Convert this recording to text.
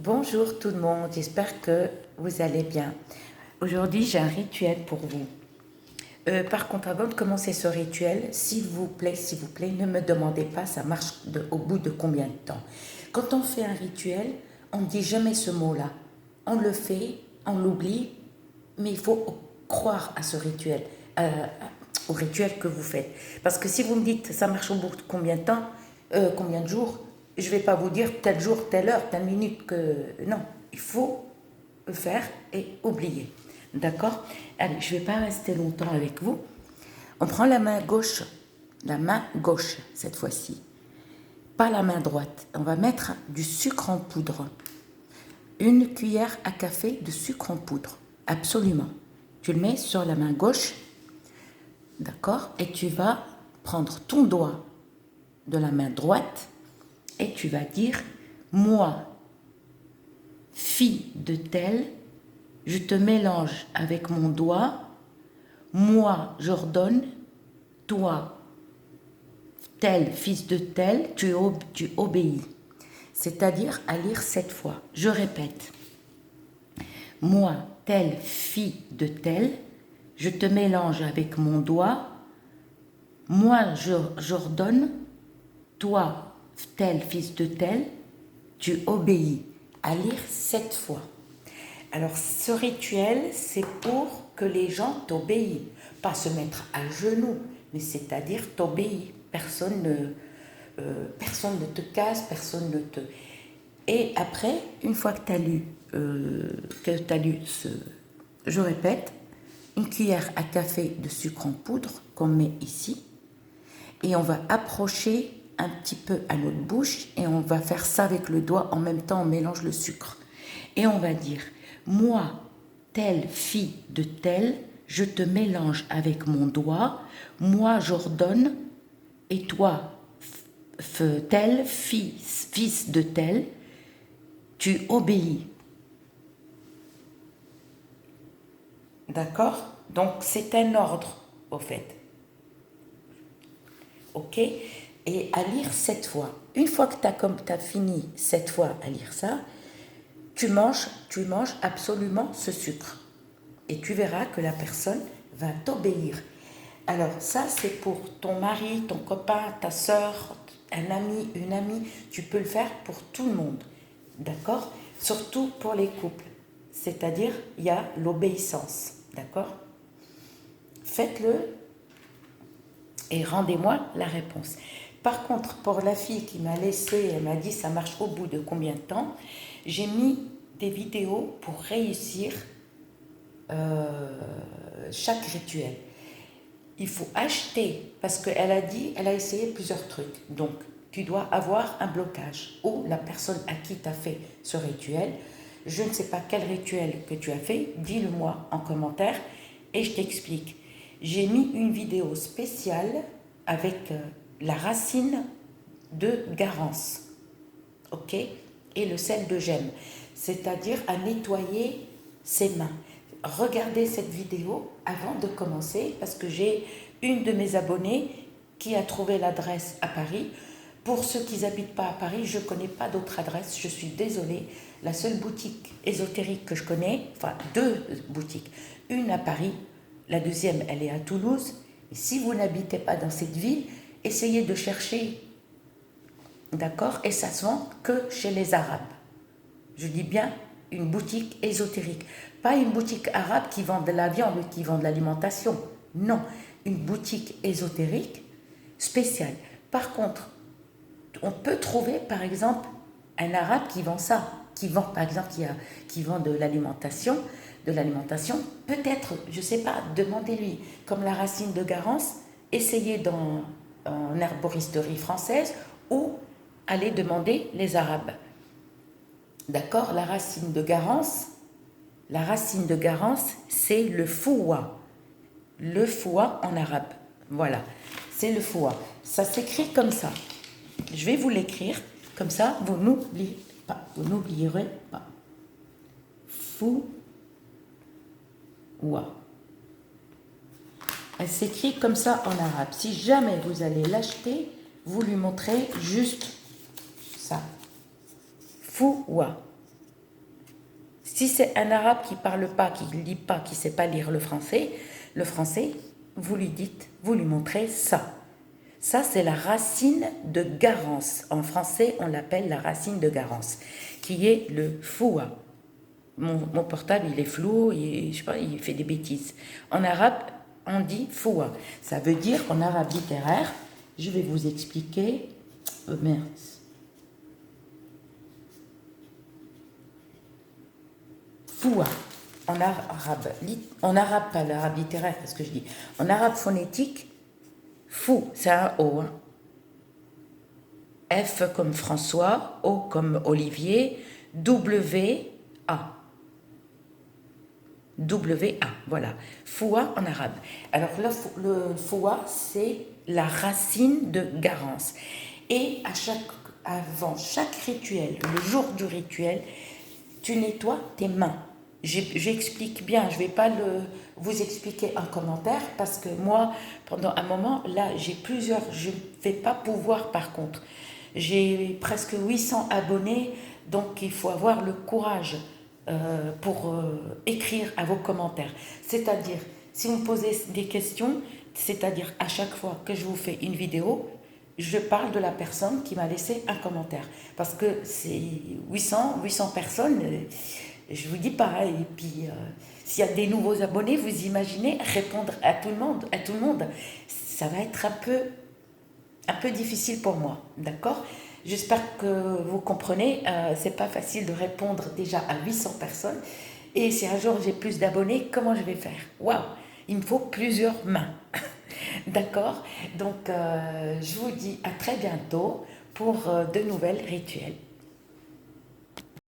Bonjour tout le monde, j'espère que vous allez bien. Aujourd'hui, j'ai un rituel pour vous. Par contre, avant de commencer ce rituel, s'il vous plaît, ne me demandez pas ça marche au bout de combien de temps. Quand on fait un rituel, on ne dit jamais ce mot-là. On le fait, on l'oublie, mais il faut croire à ce rituel, au rituel que vous faites. Parce que si vous me dites ça marche au bout de combien de temps, combien de jours, je ne vais pas vous dire tel jour, telle heure, telle minute que... Non, il faut le faire et oublier. D'accord? Allez, je ne vais pas rester longtemps avec vous. On prend la main gauche cette fois-ci, pas la main droite. On va mettre du sucre en poudre. Une cuillère à café de sucre en poudre, absolument. Tu le mets sur la main gauche, d'accord? Et tu vas prendre ton doigt de la main droite et tu vas dire « Moi, fille de tel, je te mélange avec mon doigt, moi, j'ordonne, toi, tel, fils de tel, tu obéis. » C'est-à-dire à lire 7 fois. Je répète. Moi, telle fille de tel, je te mélange avec mon doigt, moi, j'ordonne, toi, tel fils de tel, tu obéis. À lire 7 fois. Alors, ce rituel, c'est pour que les gens t'obéissent. Pas se mettre à genoux, mais c'est-à-dire t'obéis. Personne ne te casse, personne ne te... Et après, une fois que tu as lu ce... Je répète, une cuillère à café de sucre en poudre qu'on met ici, et on va approcher un petit peu à notre bouche, et on va faire ça avec le doigt, en même temps on mélange le sucre. Et on va dire, moi, telle fille de tel, je te mélange avec mon doigt, moi j'ordonne, et toi, tel, fils de tel, tu obéis. D'accord? Donc c'est un ordre, au fait. Ok? Et à lire 7 fois. Une fois que tu as fini 7 fois à lire ça, tu manges absolument ce sucre. Et tu verras que la personne va t'obéir. Alors ça, c'est pour ton mari, ton copain, ta soeur, un ami, une amie. Tu peux le faire pour tout le monde. D'accord? Surtout pour les couples. C'est-à-dire, il y a l'obéissance. D'accord? Faites-le et rendez-moi la réponse. Par contre, pour la fille qui m'a laissé, elle m'a dit ça marche au bout de combien de temps, j'ai mis des vidéos pour réussir chaque rituel. Il faut acheter, parce qu'elle a dit, elle a essayé plusieurs trucs. Donc, tu dois avoir un blocage. Ou la personne à qui tu as fait ce rituel, je ne sais pas quel rituel que tu as fait, dis-le-moi en commentaire et je t'explique. J'ai mis une vidéo spéciale avec la racine de Garance, ok, et le sel de gemme, c'est-à-dire à nettoyer ses mains. Regardez cette vidéo avant de commencer parce que j'ai une de mes abonnées qui a trouvé l'adresse à Paris. Pour ceux qui n'habitent pas à Paris, je ne connais pas d'autre adresse, je suis désolée. La seule boutique ésotérique que je connais, enfin 2 boutiques, une à Paris, la deuxième elle est à Toulouse. Et si vous n'habitez pas dans cette ville, essayez de chercher, d'accord, et ça se vend que chez les Arabes. Je dis bien une boutique ésotérique, pas une boutique arabe qui vend de la viande ou qui vend de l'alimentation. Non, une boutique ésotérique spéciale. Par contre, on peut trouver par exemple un arabe qui vend ça, qui vend par exemple qui vend de l'alimentation, peut-être, je ne sais pas, demandez-lui, comme la racine de Garance, essayez en herboristerie française ou allez demander les Arabes. D'accord? La racine de Garance, c'est le fouwa. Le fouwa en arabe. Voilà, c'est le fouwa. Ça s'écrit comme ça. Je vais vous l'écrire, comme ça, vous n'oublierez pas. Fouwa. Elle s'écrit comme ça en arabe. Si jamais vous allez l'acheter, vous lui montrez juste ça. Fouwa. Si c'est un arabe qui parle pas, qui ne lit pas, qui ne sait pas lire le français, vous lui dites, vous lui montrez ça. Ça, c'est la racine de Garance. En français, on l'appelle la racine de Garance, qui est le foua. Mon portable, il est flou, je sais pas, il fait des bêtises. En arabe, on dit foua. Ça veut dire, en arabe littéraire, je vais vous expliquer. Merde. Foua. En arabe, pas l'arabe littéraire, c'est ce que je dis. En arabe phonétique, fou, c'est un O. Hein. F comme François, O comme Olivier, W, A. W-A, voilà. Foua en arabe. Alors le foua, c'est la racine de Garance. Et avant chaque rituel, le jour du rituel, tu nettoies tes mains. J'explique bien, je ne vais pas vous expliquer en commentaire parce que moi, pendant un moment, là, j'ai plusieurs, je ne vais pas pouvoir par contre. J'ai presque 800 abonnés, donc il faut avoir le courage pour écrire à vos commentaires. C'est-à-dire, si vous me posez des questions, c'est-à-dire à chaque fois que je vous fais une vidéo, je parle de la personne qui m'a laissé un commentaire. Parce que c'est 800 personnes, je vous dis pas. Et puis, s'il y a des nouveaux abonnés, vous imaginez répondre à tout le monde, ça va être un peu difficile pour moi, d'accord? J'espère que vous comprenez, c'est pas facile de répondre déjà à 800 personnes. Et si un jour j'ai plus d'abonnés, comment je vais faire? Waouh, il me faut plusieurs mains. D'accord? Donc, je vous dis à très bientôt pour de nouvelles rituels.